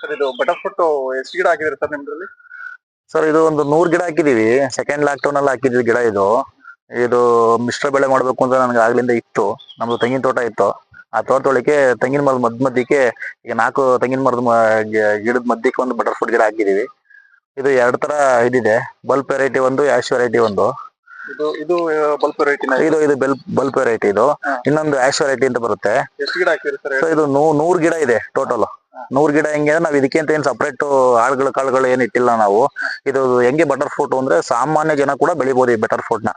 Sir ಇದು butter fruit ಎಷ್ಟು ಗಿಡ ಹಾಕಿದ್ರಿ ಸರ್ ನಿಮ್ದ್ರಲ್ಲಿ? ಸರ್ ಇದು ಒಂದು 100 ಗಿಡ ಹಾಕಿದೀವಿ. ಸೆಕೆಂಡ್ ಲಾಕ್ಡೌನ್ ಅಲ್ಲಿ ಹಾಕಿದ್ವಿ ಗಿಡ ಇದು. ಇದು ಮಿಶ್ರ ಬೆಳೆ ಮಾಡ್ಬೇಕು ಅಂತ ನನಗೆ ಆಗ್ಲಿಂದ ಇತ್ತು. ನಮ್ದು ತೆಂಗಿನ ತೋಟ ಇತ್ತು. ಆ ತೋಟದೊಳಗೆ ತೆಂಗಿನ ಮರದ ಮಧ್ಯಕ್ಕೆ ಈಗ 4 ತೆಂಗಿನ ಮರದ ಗಿಡದ ಮಧ್ಯಕ್ಕೆ ಒಂದು ಬಟರ್ ಫ್ರೂಟ್ ಗಿಡ ಹಾಕಿದೀವಿ. ಇದು 2 ತರ ಇದಿದೆ. ಬಲ್ಪ್ ವೆರೈಟಿ ಒಂದು, ಆಶ್ ವೆರೈಟಿ ಒಂದು. ಇದು ಬಲ್ಪ್ ವೆರೈಟಿನ? ಇದು ಬಲ್ಪ್ ವೆರೈಟಿ ಇದು. ಇನ್ನೊಂದು ಆಶ್ ವೆರೈಟಿ ಅಂತ ಬರುತ್ತೆ. ಎಷ್ಟು ಗಿಡ ಹಾಕಿರಿ ಸರ್? ಇದು 100 ಗಿಡ ಇದೆ ಟೋಟಲ್. 100 ಗಿಡ ಹೆಂಗೆ ಅಂದ್ರೆ ನಾವ್ ಇದಕ್ಕೆ ಅಂತ ಏನ್ ಸಪರೇಟ್ ಕಾಳುಗಳು ಏನ್ ಇಟ್ಟಿಲ್ಲ ನಾವು. ಇದು ಹೆಂಗೆ ಬಟರ್ ಫ್ರೂಟ್ ಅಂದ್ರೆ ಸಾಮಾನ್ಯ ಜನ ಕೂಡ ಬೆಳಿಬಹುದು ಈ ಬಟರ್ ಫ್ರೂಟ್ ನ.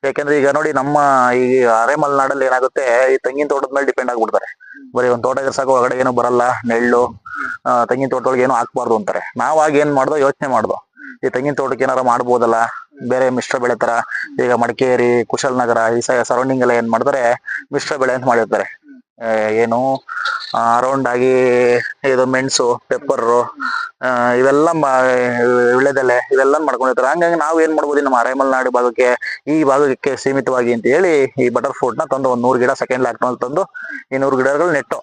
ಯಾಕಂದ್ರೆ ಈಗ ನೋಡಿ ನಮ್ಮ ಈ ಅರೆಮಲೆನಾಡಲ್ಲಿ ಏನಾಗುತ್ತೆ, ಈ ತೆಂಗಿನ ತೋಟದ ಮೇಲೆ ಡಿಪೆಂಡ್ ಆಗ್ಬಿಡ್ತಾರೆ. ಬರೀ ಒಂದ್ ತೋಟ ಇದ್ರೆ ಸಾಕು, ಹೊರಗಡೆ ಏನು ಬರಲ್ಲ, ನೆಳ್ಳು, ತೆಂಗಿನ ತೋಟದೊಳಗೆ ಏನು ಹಾಕ್ಬಾರ್ದು ಅಂತಾರೆ. ನಾವ್ ಆಗ ಏನ್ ಮಾಡ್ದೋ ಯೋಚನೆ ಮಾಡ್ದೋ, ಈ ತೆಂಗಿನ ತೋಟಕ್ಕೆ ಏನಾರ ಮಾಡ್ಬೋದಲ್ಲ ಬೇರೆ ಮಿಶ್ರ ಬೆಳೆ ತರ. ಈಗ ಮಡಿಕೇರಿ, ಕುಶಾಲನಗರ ಈ ಸರೌಂಡಿಂಗ್ ಎಲ್ಲ ಏನ್ ಮಾಡ್ತಾರೆ, ಮಿಶ್ರ ಬೆಳೆ ಅಂತ ಮಾಡಿರ್ತಾರೆ. ಏನು ಅರೌಂಡ್ ಆಗಿ ಇದು ಮೆಣಸು, ಪೆಪ್ಪರ್, ಇವೆಲ್ಲ ವಿಳ್ಳೆದೆಲೆ ಇವೆಲ್ಲ ಮಾಡ್ಕೊಂಡಿರ್ತಾರೆ. ಹಂಗಾಗಿ ನಾವು ಏನ್ ಮಾಡ್ಬೋದು, ನಮ್ಮ ಅರೆಮಲೆನಾಡು ಭಾಗಕ್ಕೆ, ಈ ಭಾಗಕ್ಕೆ ಸೀಮಿತವಾಗಿ ಅಂತ ಹೇಳಿ ಈ ಬಟರ್ ಫ್ರೂಟ್ ನ ತಂದು ಒಂದ್ 100 ಗಿಡ ಸೆಕೆಂಡ್ ಲಾಕ್ಡೌನ್ ತಂದು ಈ 100 ಗಿಡಗಳು ನೆಟ್ಟು.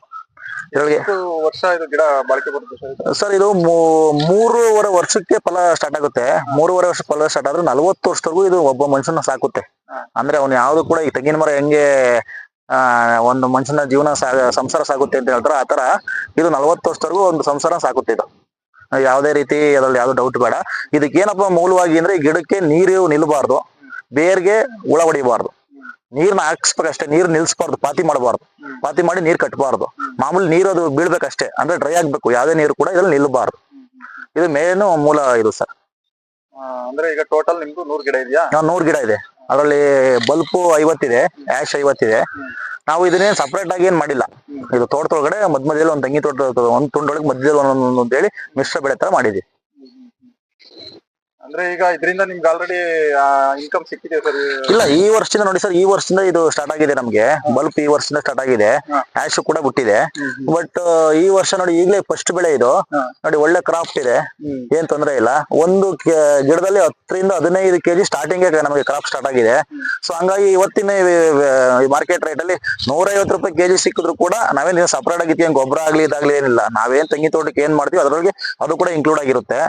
ವರ್ಷ ಇದು ಗಿಡ ಬಾಳಿಕೆ ಬರುತ್ತೆ ಸರ್? ಇದು 3.5 ವರ್ಷಕ್ಕೆ ಫಲ ಸ್ಟಾರ್ಟ್ ಆಗುತ್ತೆ. 3.5 ವರ್ಷ ಫಲ ಸ್ಟಾರ್ಟ್ ಆದ್ರೆ 40 ವರ್ಷದವರೆಗೂ ಇದು ಒಬ್ಬ ಮನುಷ್ಯನ ಸಾಕುತ್ತೆ. ಅಂದ್ರೆ ಅವ್ನು ಯಾವ್ದು ಕೂಡ ಈ ತೆಂಗಿನ ಮರ ಹೆಂಗೆ ಒಂದು ಮನುಷ್ಯನ ಜೀವನ ಸಂಸಾರ ಸಾಗುತ್ತೆ ಅಂತ ಹೇಳ್ತಾರ, ಆತರ ಇದು 40 ವರ್ಷದವರೆಗೂ ಒಂದು ಸಂಸಾರ ಸಾಕುತ್ತೆ. ಇದು ಯಾವುದೇ ರೀತಿ ಅದ್ರಲ್ಲಿ ಯಾವ್ದು ಡೌಟ್ ಬೇಡ. ಇದಕ್ಕೆ ಏನಪ್ಪಾ ಮೂಲವಾಗಿ ಅಂದ್ರೆ, ಗಿಡಕ್ಕೆ ನೀರು ನಿಲ್ಬಾರ್ದು, ಬೇರ್ಗೆ ಹುಳ ಹೊಡಿಬಾರ್ದು, ನೀರ್ನ ಹಾಕ್ಸ್ಬೇಕಷ್ಟೇ, ನೀರ್ ನಿಲ್ಸ್ಬಾರ್ದು, ಪಾತಿ ಮಾಡಬಾರ್ದು, ಪಾತಿ ಮಾಡಿ ನೀರ್ ಕಟ್ಟಬಾರ್ದು. ಮಾಮೂಲಿ ನೀರು ಅದು ಬೀಳ್ಬೇಕಷ್ಟೇ, ಅಂದ್ರೆ ಡ್ರೈ ಆಗ್ಬೇಕು, ಯಾವ್ದೇ ನೀರು ಕೂಡ ಇದ್ರಲ್ಲಿ ನಿಲ್ಬಾರ್ದು. ಇದು ಮೇನ್ ಮೂಲ ಇದು ಸರ್. ಅಂದ್ರೆ ಈಗ ಟೋಟಲ್ ನಿಮ್ದು 100 ಗಿಡ ಇದೆಯಾ? 100 ಗಿಡ ಇದೆ. ಅದರಲ್ಲಿ ಬಲ್ಪು 50 ಇದೆ, ಆಶ್ 50 ಇದೆ. ನಾವು ಇದನ್ನೇನ್ ಸಪರೇಟ್ ಆಗಿ ಏನ್ ಮಾಡಿಲ್ಲ. ಇದು ತೋಟದೊಳಗಡೆ ಮಧ್ಯದಲ್ಲಿ ಒಂದು ತೆಂಗಿನ ತೋಟ, ಒಂದ್ ತುಂಡೊಳಗೆ ಮಧ್ಯದಲ್ಲಿ ಒಂದೊಂದು ಅಂತ ಹೇಳಿ ಮಿಶ್ರ ಬೆಳೆ ತರ ಮಾಡಿದ್ವಿ. ಅಂದ್ರೆ ಈಗ ಇದರಿಂದ ನಿಮ್ಗೆ ಆಲ್ರೆಡಿ ಇನ್ಕಮ್ ಸಿಕ್ಕಿದೆ ಸರ್? ಇಲ್ಲ, ಈ ವರ್ಷದಿಂದ ನೋಡಿ ಸರ್, ಈ ವರ್ಷದಿಂದ ಇದು ಸ್ಟಾರ್ಟ್ ಆಗಿದೆ ನಮ್ಗೆ. ಬಲ್ಪ್ ಈ ವರ್ಷದಿಂದ ಸ್ಟಾರ್ಟ್ ಆಗಿದೆ, ಆಶ್ ಕೂಡ ಬಿಟ್ಟಿದೆ. ಬಟ್ ಈ ವರ್ಷ ನೋಡಿ, ಈಗಲೇ ಫಸ್ಟ್ ಬೆಳೆ ಇದು ನೋಡಿ, ಒಳ್ಳೆ ಕ್ರಾಫ್ಟ್ ಇದೆ, ಏನ್ ತೊಂದರೆ ಇಲ್ಲ. ಒಂದು ಗಿಡದಲ್ಲಿ 10 ರಿಂದ 15 kg ಸ್ಟಾರ್ಟಿಂಗ್ ನಮಗೆ ಕ್ರಾಪ್ ಸ್ಟಾರ್ಟ್ ಆಗಿದೆ. ಸೊ ಹಂಗಾಗಿ ಇವತ್ತಿನ ಮಾರ್ಕೆಟ್ ರೇಟ್ ಅಲ್ಲಿ 150 ರೂಪಾಯಿ kg ಸಿಕ್ಕಿದ್ರು ಕೂಡ ನಾವೇನ್ ಸಪರೇಟ್ ಆಗಿ ಗೊಬ್ಬರ ಆಗ್ಲಿ ಇದಾಗ್ಲಿ ಏನಿಲ್ಲ. ನಾವೇನ್ ತೆಂಗಿನ ತೋಟಕ್ಕೆ ಏನ್ ಮಾಡ್ತೀವಿ ಅದ್ರೊಳಗೆ ಅದು ಕೂಡ ಇನ್ಕ್ಲೂಡ್ ಆಗಿರುತ್ತೆ,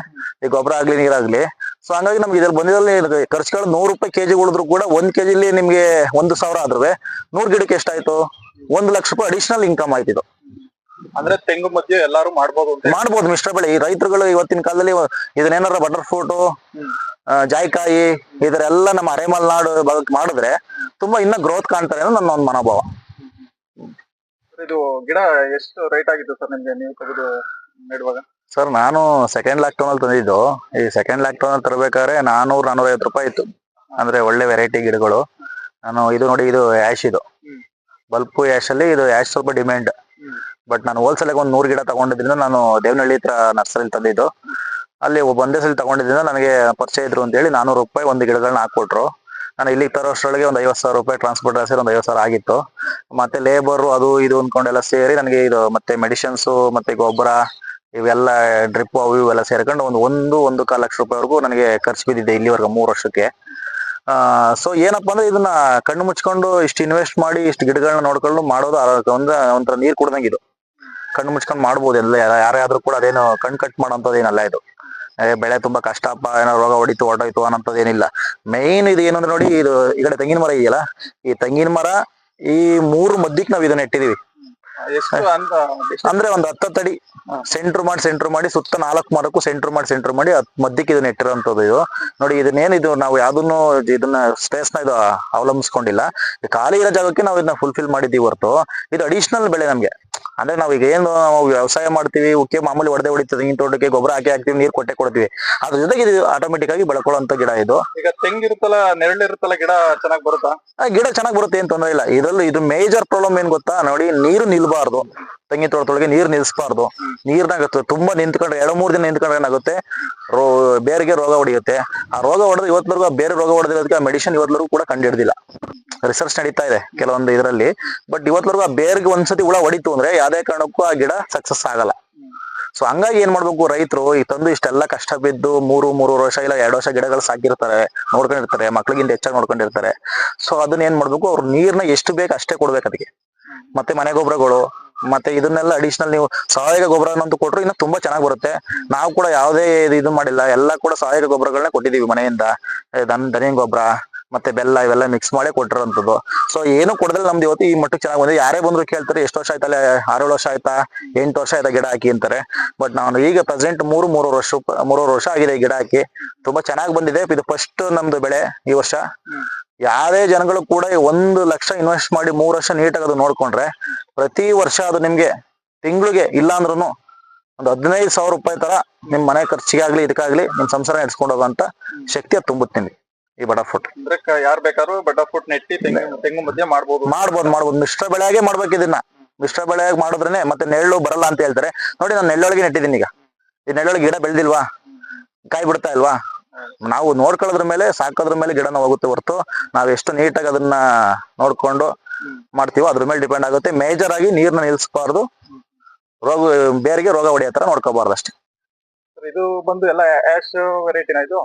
ಈ ಗೊಬ್ಬರ ಆಗ್ಲಿ ನೀರಾಗ್ಲಿ. ಸೊ ಹಂಗಾಗಿ ನಮ್ಗೆ ಇದ್ರಲ್ಲಿ ಬಂದಿದ್ದಲ್ಲಿ ಖರ್ಚುಗಳು 100 ರೂಪಾಯಿ kg ಉಳಿದ್ರು ಕೂಡ 1 kg ನಿಮ್ಗೆ 1,000 ಆದ್ರೂ 100 ಗಿಡಕ್ಕೆ ಎಷ್ಟಾಯ್ತು, 1 ಲಕ್ಷ ರೂಪಾಯಿ ಅಡಿಷನಲ್ ಇನ್ಕಮ್ ಆಯ್ತು ಇದು. ಅಂದ್ರೆ ತೆಂಗು ಮಧ್ಯೆ ಎಲ್ಲಾರು ಮಾಡ್ಬೋದು ಮಿಶ್ರ ಬೆಳೆ. ಈ ರೈತರುಗಳು ಇವತ್ತಿನ ಕಾಲದಲ್ಲಿ ಇದನ್ನೇನಾರ ಬಟರ್ ಫ್ರೂಟ್, ಜಾಯಿಕಾಯಿ ಇದರೆಲ್ಲ ನಮ್ಮ ಅರೆಮಲೆನಾಡು ಭಾಗಕ್ಕೆ ಮಾಡಿದ್ರೆ ತುಂಬಾ ಇನ್ನ ಗ್ರೋತ್ ಕಾಣ್ತಾರೆ ಅನ್ನೋ ನನ್ನ ಒಂದು ಮನೋಭಾವ. ಇದು ಗಿಡ ಎಷ್ಟು ರೇಟ್ ಆಗಿತ್ತು ಸರ್ ನಿಮ್ಗೆ ನೀವು ತೆಗೆದು ನೆಡುವಾಗ? ಸರ್ ನಾನು ಸೆಕೆಂಡ್ ಲಾಕ್ಡೌನ್ ಅಲ್ಲಿ ತಂದಿದ್ದು. ಈ ಸೆಕೆಂಡ್ ಲಾಕ್ಡೌನ್ ಅಲ್ಲಿ ತರಬೇಕಾದ್ರೆ 400-450 ರೂಪಾಯಿ ಇತ್ತು. ಅಂದ್ರೆ ಒಳ್ಳೆ ವೆರೈಟಿ ಗಿಡಗಳು. ನಾನು ಇದು ನೋಡಿ, ಇದು ಆಶ್, ಇದು ಬಲ್ಪ್ ಆಶ್ ಅಲ್ಲಿ ಇದು ಆಶ್ ಸ್ವಲ್ಪ ಡಿಮ್ಯಾಂಡ್. ಬಟ್ ನಾನು ಹೋಲ್ಸೇಲ್ ಆಗಿ ಒಂದು 100 ಗಿಡ ತಗೊಂಡಿದ್ರಿಂದ ನಾನು ದೇವನಹಳ್ಳಿ ಹತ್ರ ನರ್ಸರಿ ತಂದಿದ್ದು. ಅಲ್ಲಿ ಒಂದೇ ಸಲ ತಗೊಂಡಿದ್ರಿಂದ ನನಗೆ ಪರಿಚಯ ಇದ್ರು ಅಂತ ಹೇಳಿ 400 ರೂಪಾಯಿ ಒಂದು ಗಿಡಗಳನ್ನ ಹಾಕೊಟ್ರು. ನಾನು ಇಲ್ಲಿಗೆ ತರೋಷ್ಟರೊಳಗೆ ಒಂದು 50,000 ರೂಪಾಯಿ ಟ್ರಾನ್ಸ್ಪೋರ್ಟ್ ಸೇರಿ ಒಂದು 50,000 ಆಗಿತ್ತು. ಮತ್ತೆ ಲೇಬರ್ ಅದು ಇದು ಅನ್ಕೊಂಡೆಲ್ಲ ಸೇರಿ ನನಗೆ ಇದು ಮತ್ತೆ ಮೆಡಿಸಿನ್ಸ್ ಮತ್ತೆ ಗೊಬ್ಬರ ಇವೆಲ್ಲ ಡ್ರಿಪ್ ಅವು ಇವೆಲ್ಲ ಸೇರ್ಕೊಂಡು ಒಂದು 1.25 ಲಕ್ಷ ರೂಪಾಯಿವರೆಗೂ ನನಗೆ ಖರ್ಚು ಬಿದ್ದಿದೆ ಇಲ್ಲಿವರೆಗೂ 3 ವರ್ಷಕ್ಕೆ. ಸೊ ಏನಪ್ಪಾ ಅಂದ್ರೆ, ಇದನ್ನ ಕಣ್ಣು ಮುಚ್ಕೊಂಡು ಇಷ್ಟು ಇನ್ವೆಸ್ಟ್ ಮಾಡಿ ಇಷ್ಟು ಗಿಡಗಳನ್ನ ನೋಡ್ಕೊಂಡು ಮಾಡೋದು ಒಂಥರ ನೀರ್ ಕುಡ್ದಂಗೆ. ಇದು ಕಣ್ಣು ಮುಚ್ಕೊಂಡು ಮಾಡ್ಬೋದು, ಎಲ್ಲ ಯಾರೇ ಆದ್ರೂ ಕೂಡ. ಅದೇನು ಕಣ್ ಕಟ್ ಮಾಡೋಂಥದ್ದೇನಲ್ಲ ಇದು. ಬೆಳೆ ತುಂಬಾ ಕಷ್ಟಪ್ಪ, ಏನೋ ರೋಗ ಹೊಡಿತು ಹೊರಟೋಯ್ತು ಅನ್ನೋಂಥದ್ದು ಏನಿಲ್ಲ. ಮೇನ್ ಇದು ಏನಂದ್ರೆ ನೋಡಿ, ಇದು ಈ ಕಡೆ ತೆಂಗಿನ ಮರ ಇದೆಯಲ್ಲ, ಈ ತೆಂಗಿನ ಮರ ಈ 3 ಮಧ್ಯಕ್ಕೆ ನಾವು ಇದನ್ನ ನೆಟ್ಟಿದೀವಿ. ಅಂದ್ರೆ ಒಂದು 10 ಅಡಿ ಸೆಂಟ್ರ್ ಮಾಡಿ ಸುತ್ತ 4 ಮರಕ್ಕೂ ಸೆಂಟ್ರ್ ಮಾಡಿ ಮಧ್ಯಕ್ಕೆ ಇದನ್ನ ನೆಟ್ಟಿರೋಂಥದ್ದು. ಇದು ನೋಡಿ, ಇದನ್ನೇನಿದು ನಾವು ಯಾವ್ದನ್ನು ಇದನ್ನ ಸ್ಪೇಸ್ ನ ಇದು ಅವಲಂಬಿಸ್ಕೊಂಡಿಲ್ಲ. ಖಾಲಿ ಇರೋ ಜಾಗಕ್ಕೆ ನಾವು ಇದನ್ನ ಫುಲ್ಫಿಲ್ ಮಾಡಿದ್ದೀವಿ ಹೊರತು ಇದು ಅಡಿಷನಲ್ ಬೆಳೆ ನಮ್ಗೆ. ಅಂದ್ರೆ ನಾವ್ ಈಗ ಏನು ವ್ಯವಸಾಯ ಮಾಡ್ತೀವಿ, ಉಕ್ಕೆ ಮಾಮೂಲಿ ಹೊಡೆದೇ ತೆಂಗಿನ ತೋಟಕ್ಕೆ ಗೊಬ್ಬರ ಹಾಕ್ತಿವಿ, ನೀರ್ ಕೊಡ್ತೀವಿ. ಅದ್ರ ಜೊತೆಗೆ ಇದು ಆಟೋಮೆಟಿಕ್ ಆಗಿ ಬೆಳ್ಕೊಳ್ಳುವಂತ ಗಿಡ ಇದು. ಈಗ ತೆಂಗಿರುತ್ತಲ್ಲ, ನೆರಳಿರುತ್ತಲ್ಲ, ಗಿಡ ಚೆನ್ನಾಗಿ ಬರುತ್ತಾ? ಗಿಡ ಚೆನ್ನಾಗಿ ಬರುತ್ತೆ, ಏನ್ ತೊಂದರೆ ಇಲ್ಲ. ಇದ್ರಲ್ಲಿ ಇದು ಮೇಜರ್ ಪ್ರಾಬ್ಲಮ್ ಏನ್ ಗೊತ್ತಾ ನೋಡಿ, ನೀರು ನಿಲ್ಬಾರ್ದು. ತೆಂಗಿನ ತೋಟದೊಳಗೆ ನೀರ್ ನಿಲ್ಸ್ಬಾರ್ದು. ನೀರ್ನಾಗ ತುಂಬಾ ನಿಂತ್ಕೊಂಡ್ರೆ 2-3 ದಿನ ನಿಂತ್ಕೊಂಡ್ರೆ ಏನಾಗುತ್ತೆ, ಬೇರೆಗೆ ರೋಗ ಹೊಡೆಯುತ್ತೆ. ಆ ರೋಗ ಹೊಡೆದ್ರೆ ಇವತ್ತವರೆಗೂ ಬೇರೆ ರೋಗ ಹೊಡೆದಿರೋದಕ್ಕೆ ಆ ಮೆಡಿಸಿನ್ ಇವತ್ತವರೆಗೂ ಕೂಡ ಕಂಡು ಹಿಡ್ದಿಲ್ಲ. ರಿಸರ್ಚ್ ನಡೀತಾ ಇದೆ ಕೆಲವೊಂದು ಇದರಲ್ಲಿ. ಬಟ್ ಇವತ್ತವರೆಗೂ ಆ ಬೇರ್ಗೆ ಒಂದ್ಸತಿ ಹುಳ ಹೊಡಿತು ಅಂದ್ರೆ ಯಾವ್ದೇ ಕಾರಣಕ್ಕೂ ಆ ಗಿಡ ಸಕ್ಸಸ್ ಆಗಲ್ಲ. ಸೊ ಹಂಗಾಗಿ ಏನ್ ಮಾಡ್ಬೇಕು, ರೈತರು ಈ ತಂದು ಇಷ್ಟೆಲ್ಲ ಕಷ್ಟ ಬಿದ್ದು 3 ವರ್ಷ ಇಲ್ಲ 2 ವರ್ಷ ಗಿಡಗಳು ಸಾಕಿರ್ತಾರೆ, ನೋಡ್ಕೊಂಡಿರ್ತಾರೆ, ಮಕ್ಳಿಗಿಂತ ಹೆಚ್ಚಾಗಿ ನೋಡ್ಕೊಂಡಿರ್ತಾರೆ. ಸೊ ಅದನ್ನ ಏನ್ ಮಾಡ್ಬೇಕು, ಅವ್ರು ನೀರ್ನ ಎಷ್ಟು ಬೇಕು ಅಷ್ಟೇ ಕೊಡ್ಬೇಕು ಅದಕ್ಕೆ. ಮತ್ತೆ ಮನೆ ಗೊಬ್ಬರಗಳು ಮತ್ತೆ ಇದನ್ನೆಲ್ಲ ಅಡಿಷನಲ್ ನೀವು ಸಾವಯವ ಗೊಬ್ಬರ ಅನ್ನೋದು ಕೊಟ್ರು ಇನ್ನು ತುಂಬಾ ಚೆನ್ನಾಗಿ ಬರುತ್ತೆ. ನಾವು ಕೂಡ ಯಾವುದೇ ಇದು ಮಾಡಿಲ್ಲ, ಎಲ್ಲ ಕೂಡ ಸಾವಯವ ಗೊಬ್ಬರಗಳನ್ನ ಕೊಟ್ಟಿದೀವಿ ಮನೆಯಿಂದ. ದನಿನ ಗೊಬ್ಬರ ಮತ್ತೆ ಬೆಲ್ಲ ಇವೆಲ್ಲ ಮಿಕ್ಸ್ ಮಾಡಿ ಕೊಟ್ಟಿರೋಂಥದ್ದು. ಸೊ ಏನು ಕೊಡದ್ರೆ ನಮ್ದು ಇವತ್ತು ಈ ಮಟ್ಟಕ್ಕೆ ಚೆನ್ನಾಗಿ ಬಂದಿದೆ. ಯಾರೇ ಬಂದ್ರು ಕೇಳ್ತಾರೆ ಎಷ್ಟು ವರ್ಷ ಆಯ್ತಲ್ಲ, 6-7 ವರ್ಷ ಆಯ್ತಾ, 8 ವರ್ಷ ಆಯ್ತಾ ಗಿಡ ಹಾಕಿ ಅಂತಾರೆ. ಬಟ್ ನಾನು ಈಗ ಪ್ರೆಸೆಂಟ್ 3.5 ವರ್ಷ ಆಗಿದೆ ಈ ಗಿಡ ಹಾಕಿ. ತುಂಬಾ ಚೆನ್ನಾಗಿ ಬಂದಿದೆ. ಇದು ಫಸ್ಟ್ ನಮ್ದು ಬೆಳೆ ಈ ವರ್ಷ. ಯಾರೇ ಜನಗಳು ಕೂಡ 1 ಲಕ್ಷ ಇನ್ವೆಸ್ಟ್ ಮಾಡಿ 3 ವರ್ಷ ನೀಟಾಗಿ ಅದು ನೋಡ್ಕೊಂಡ್ರೆ ಪ್ರತಿ ವರ್ಷ ಅದು ನಿಮ್ಗೆ ತಿಂಗಳಿಗೆ ಇಲ್ಲ ಅಂದ್ರೂ ಒಂದು 15,000 ರೂಪಾಯಿ ತರ ನಿಮ್ ಮನೆ ಖರ್ಚಿಗೆ ಆಗ್ಲಿ ಇದಕ್ಕಾಗ್ಲಿ ನಿಮ್ ಸಂಸಾರ ನಡೆಸ್ಕೊಂಡು ಹೋಗುವಂತ ಶಕ್ತಿ ಅದು ತುಂಬುತ್ತೆ ನಿಮ್ಗೆ ಈ ಬಟರ್ ಫ್ರೂಟ್. ಅಂದ್ರೆ ಯಾರು ಬೇಕಾದ್ರೂ ಬಟರ್ ಫ್ರೂಟ್ ನೆಟ್ಟಿ ತೆಂಗು ಮಧ್ಯೆ ಮಾಡ್ಬೋದು. ಮಿಶ್ರ ಬೆಳೆಯಾಗೆ ಮಾಡ್ಬೇಕು ಇದನ್ನ. ಮಿಶ್ರ ಬೆಳೆಯಾಗಿ ಮಾಡಿದ್ರೇನೆ ಮತ್ತೆ ನೆರಳು ಬರಲ್ಲ ಅಂತ ಹೇಳ್ತಾರೆ. ನೋಡಿ ನಾನು ನೆಳ್ಳೊಳಗೆ ನೆಟ್ಟಿದ್ದೀನಿ. ಈಗ ಈ ನೆಳ್ಳೊಳಗೆ ಗಿಡ ಬೆಳೆದಿಲ್ವಾ, ಕಾಯಿ ಬಿಡ್ತಾ ಇಲ್ವಾ? ನಾವು ನೋಡ್ಕೊಳ್ಳೋದ್ರ ಮೇಲೆ ಸಾಕೋದ್ರ ಮೇಲೆ ಗಿಡನ ಹೋಗುತ್ತೆ ಹೊರತು ನಾವ್ ಎಷ್ಟು ನೀಟಾಗಿ ಅದನ್ನ ನೋಡ್ಕೊಂಡು ಮಾಡ್ತೀವೋ ಅದ್ರ ಮೇಲೆ ಡಿಪೆಂಡ್ ಆಗುತ್ತೆ. ಮೇಜರ್ ಆಗಿ ನೀರ್ನ ನಿಲ್ಸಬಾರ್ದು, ಬೇರಿಗೆ ರೋಗ ಹೊಡೆಯೋ ತರ ನೋಡ್ಕೋಬಾರ್ದು ಅಷ್ಟೇ. ಇದು ಬಂದು ಎಲ್ಲ ಆಶ್ ವೆರೈಟಿನ ಇದು?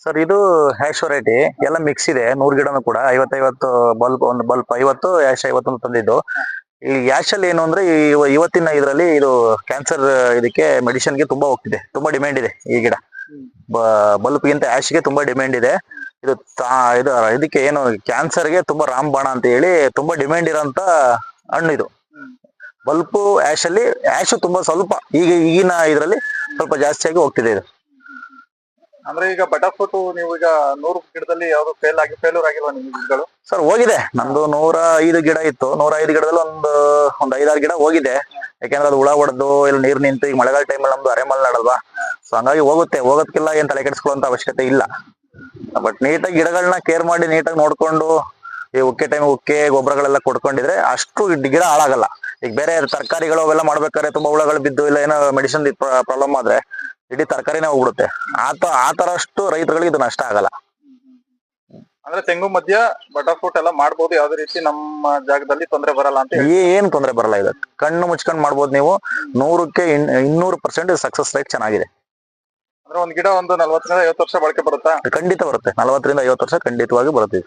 ಸರ್ ಇದು ಹ್ಯಾಶ್ ವೆರೈಟಿ ಎಲ್ಲ ಮಿಕ್ಸ್ ಇದೆ. 100 ಗಿಡನೂ ಕೂಡ 50-50 ಬಲ್ಬ್, ಒಂದು ಬಲ್ಬ್ 50, ಹ್ಯಾಶ್ 50 ತಂದಿದ್ದು. ಈ ಹ್ಯಾಶ್ ಅಲ್ಲಿ ಏನು ಅಂದ್ರೆ ಇವತ್ತಿನ ಇದರಲ್ಲಿ ಇದು ಕ್ಯಾನ್ಸರ್ ಇದಕ್ಕೆ ಮೆಡಿಸಿನ್ಗೆ ತುಂಬಾ ಹೋಗ್ತಿದೆ, ತುಂಬಾ ಡಿಮ್ಯಾಂಡ್ ಇದೆ ಈ ಗಿಡ. ಬಲ್ಬ್ಗಿಂತ ಹ್ಯಾಶ್ಗೆ ತುಂಬಾ ಡಿಮ್ಯಾಂಡ್ ಇದೆ. ಇದು ಇದಕ್ಕೆ ಏನು ಕ್ಯಾನ್ಸರ್ಗೆ ತುಂಬಾ ರಾಮಬಾಣ ಅಂತ ಹೇಳಿ ತುಂಬಾ ಡಿಮ್ಯಾಂಡ್ ಇರೋಂತ ಹಣ್ಣು ಇದು. ಬಲ್ಬ್ ಆಶ್ ಅಲ್ಲಿ ಆಶ್ ತುಂಬಾ ಸ್ವಲ್ಪ ಈಗಿನ ಇದರಲ್ಲಿ ಸ್ವಲ್ಪ ಜಾಸ್ತಿಯಾಗಿ ಹೋಗ್ತಿದೆ ಇದು. ಅಂದ್ರೆ ಈಗ ಬಟರ್ ಫ್ರೂಟ್ ನೀವು ಈಗ 100 ಗಿಡದಲ್ಲಿ ಯಾವ್ದು ಫೇಲ್ಯೂರ್ ಆಗಿಲ್ವಾ ನಿಮ್ ಗಿಡಗಳು? ಸರ್ ಹೋಗಿದೆ. ನಮ್ದು 105 ಗಿಡ ಇತ್ತು. 105 ಗಿಡದಲ್ಲಿ ಒಂದು 5-6 ಗಿಡ ಹೋಗಿದೆ. ಯಾಕೆಂದ್ರೆ ಅದು ಹುಳ ಹೊಡೆದು ಇಲ್ಲ ನೀರ್ ನಿಂತು, ಈಗ ಮಳೆಗಾಲ ಟೈಮಲ್ಲಿ ನಮ್ದು ಅರೆಮಲ್ ನಡಲ್ವಾ, ಸೊ ಹಂಗಾಗಿ ಹೋಗೋದಕ್ಕೆಲ್ಲ ಏನ್ ತಲೆ ಕೆಡಿಸ್ಕೊಳ್ಳುವಂತ ಅವಶ್ಯಕತೆ ಇಲ್ಲ. ಬಟ್ ನೀಟಾಗಿ ಗಿಡಗಳನ್ನ ಕೇರ್ ಮಾಡಿ ನೀಟಾಗಿ ನೋಡ್ಕೊಂಡು ಈ ಉಕ್ಕೆ ಗೊಬ್ಬರಗಳೆಲ್ಲ ಕೊಡ್ಕೊಂಡಿದ್ರೆ ಅಷ್ಟು ಗಿಡ ಹಾಳಾಗಲ್ಲ. ಈಗ ಬೇರೆ ತರಕಾರಿಗಳು ಅವೆಲ್ಲ ಮಾಡ್ಬೇಕಾದ್ರೆ ತುಂಬಾ ಹುಳಗಳು ಬಿದ್ದು ಇಲ್ಲ ಏನೋ ಮೆಡಿಸಿನ್ ಪ್ರಾಬ್ಲಮ್ ಆದ್ರೆ ಇಡೀ ತರಕಾರಿನೇ ಹೋಗ್ಬಿಡುತ್ತೆ. ಆ ತರ ಅಷ್ಟು ರೈತರುಗಳಿಗೆ ಇದು ನಷ್ಟ ಆಗಲ್ಲ. ಅಂದ್ರೆ ತೆಂಗು ಮಧ್ಯ ಬಟರ್ ಫ್ರೂಟ್ ಎಲ್ಲ ಮಾಡ್ಬೋದು, ಯಾವ್ದೇ ರೀತಿ ನಮ್ಮ ಜಾಗದಲ್ಲಿ ತೊಂದರೆ ಬರಲ್ಲ ಅಂತ? ಏನ್ ತೊಂದರೆ ಬರಲ್ಲ. ಇದು ಕಣ್ಣು ಮುಚ್ಕೊಂಡ್ ಮಾಡ್ಬೋದು ನೀವು. 100ಕ್ಕೆ 200% ಸಕ್ಸಸ್ ರೇಟ್ ಚೆನ್ನಾಗಿದೆ. ಅಂದ್ರೆ ಒಂದ್ ಗಿಡ ಒಂದು 40-50 ವರ್ಷ ಬಳಕೆ ಬರುತ್ತಾ? ಖಂಡಿತ ಬರುತ್ತೆ. 40-50 ವರ್ಷ ಖಂಡಿತವಾಗಿ ಬರುತ್ತೆ.